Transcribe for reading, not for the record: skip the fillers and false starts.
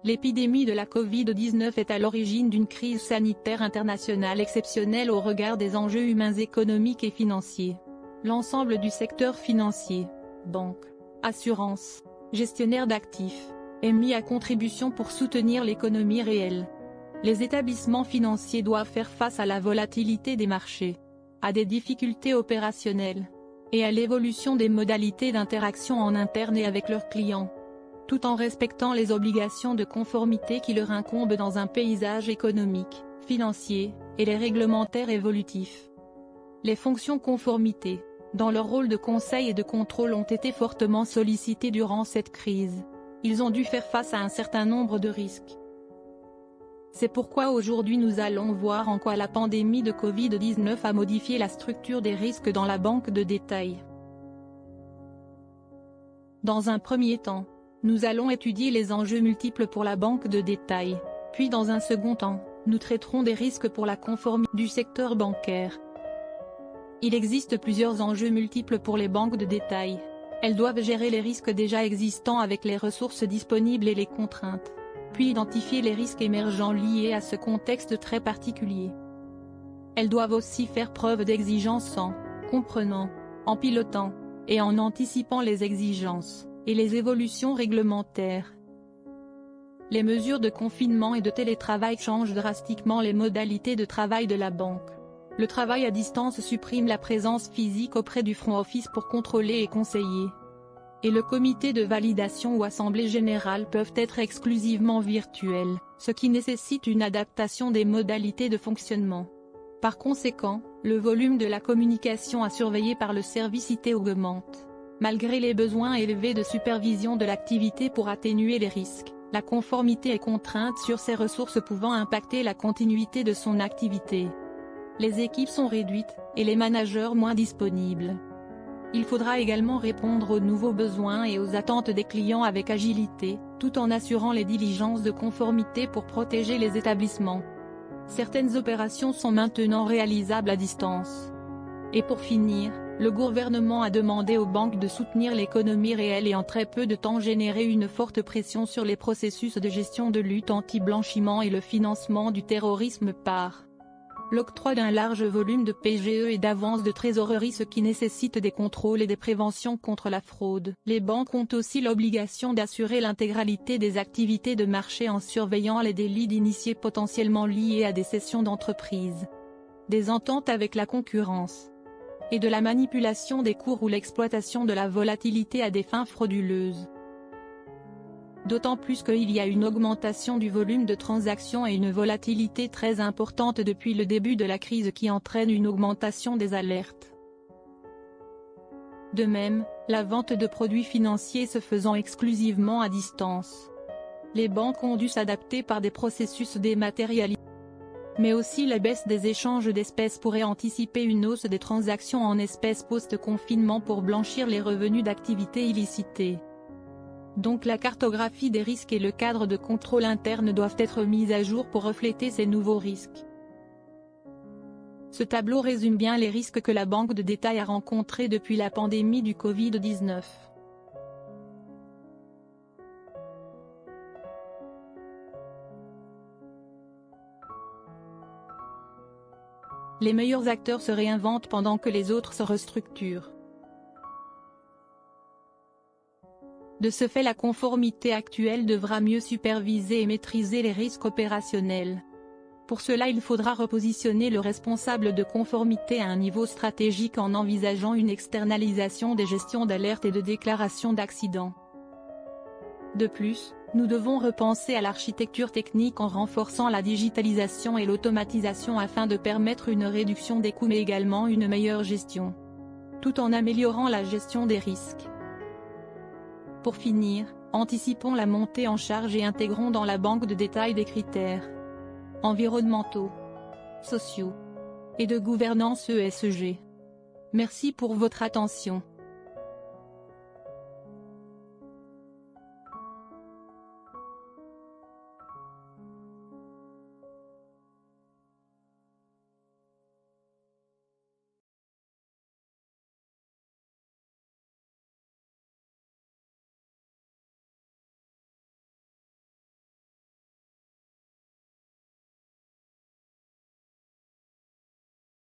L'épidémie de la Covid-19 est à l'origine d'une crise sanitaire internationale exceptionnelle au regard des enjeux humains, économiques et financiers. L'ensemble du secteur financier, banques, assurances, gestionnaires d'actifs, est mis à contribution pour soutenir l'économie réelle. Les établissements financiers doivent faire face à la volatilité des marchés, à des difficultés opérationnelles, et à l'évolution des modalités d'interaction en interne et avec leurs clients, tout en respectant les obligations de conformité qui leur incombent dans un paysage économique, financier, et les réglementaires évolutifs. Les fonctions conformité, dans leur rôle de conseil et de contrôle, ont été fortement sollicitées durant cette crise. Ils ont dû faire face à un certain nombre de risques. C'est pourquoi aujourd'hui nous allons voir en quoi la pandémie de Covid-19 a modifié la structure des risques dans la banque de détail. Dans un premier temps, nous allons étudier les enjeux multiples pour la banque de détail, puis dans un second temps, nous traiterons des risques pour la conformité du secteur bancaire. Il existe plusieurs enjeux multiples pour les banques de détail. Elles doivent gérer les risques déjà existants avec les ressources disponibles et les contraintes, puis identifier les risques émergents liés à ce contexte très particulier. Elles doivent aussi faire preuve d'exigence en comprenant, en pilotant, et en anticipant les exigences et les évolutions réglementaires. Les mesures de confinement et de télétravail changent drastiquement les modalités de travail de la banque. Le travail à distance supprime la présence physique auprès du front office pour contrôler et conseiller. Et le comité de validation ou assemblée générale peuvent être exclusivement virtuels, ce qui nécessite une adaptation des modalités de fonctionnement. Par conséquent, le volume de la communication à surveiller par le service IT augmente. Malgré les besoins élevés de supervision de l'activité pour atténuer les risques, la conformité est contrainte sur ces ressources pouvant impacter la continuité de son activité. Les équipes sont réduites, et les managers moins disponibles. Il faudra également répondre aux nouveaux besoins et aux attentes des clients avec agilité, tout en assurant les diligences de conformité pour protéger les établissements. Certaines opérations sont maintenant réalisables à distance. Et pour finir, le gouvernement a demandé aux banques de soutenir l'économie réelle et en très peu de temps générer une forte pression sur les processus de gestion de lutte anti-blanchiment et le financement du terrorisme par l'octroi d'un large volume de PGE et d'avances de trésorerie, ce qui nécessite des contrôles et des préventions contre la fraude. Les banques ont aussi l'obligation d'assurer l'intégralité des activités de marché en surveillant les délits d'initiés potentiellement liés à des cessions d'entreprises, des ententes avec la concurrence, et de la manipulation des cours ou l'exploitation de la volatilité à des fins frauduleuses. D'autant plus qu'il y a une augmentation du volume de transactions et une volatilité très importante depuis le début de la crise qui entraîne une augmentation des alertes. De même, la vente de produits financiers se faisant exclusivement à distance. Les banques ont dû s'adapter par des processus dématérialisés. Mais aussi la baisse des échanges d'espèces pourrait anticiper une hausse des transactions en espèces post-confinement pour blanchir les revenus d'activités illicitées. Donc la cartographie des risques et le cadre de contrôle interne doivent être mis à jour pour refléter ces nouveaux risques. Ce tableau résume bien les risques que la banque de détail a rencontrés depuis la pandémie du Covid-19. Les meilleurs acteurs se réinventent pendant que les autres se restructurent. De ce fait, la conformité actuelle devra mieux superviser et maîtriser les risques opérationnels. Pour cela, il faudra repositionner le responsable de conformité à un niveau stratégique en envisageant une externalisation des gestions d'alerte et de déclaration d'accidents. De plus, nous devons repenser à l'architecture technique en renforçant la digitalisation et l'automatisation afin de permettre une réduction des coûts mais également une meilleure gestion, tout en améliorant la gestion des risques. Pour finir, anticipons la montée en charge et intégrons dans la banque de détail des critères environnementaux, sociaux et de gouvernance ESG. Merci pour votre attention.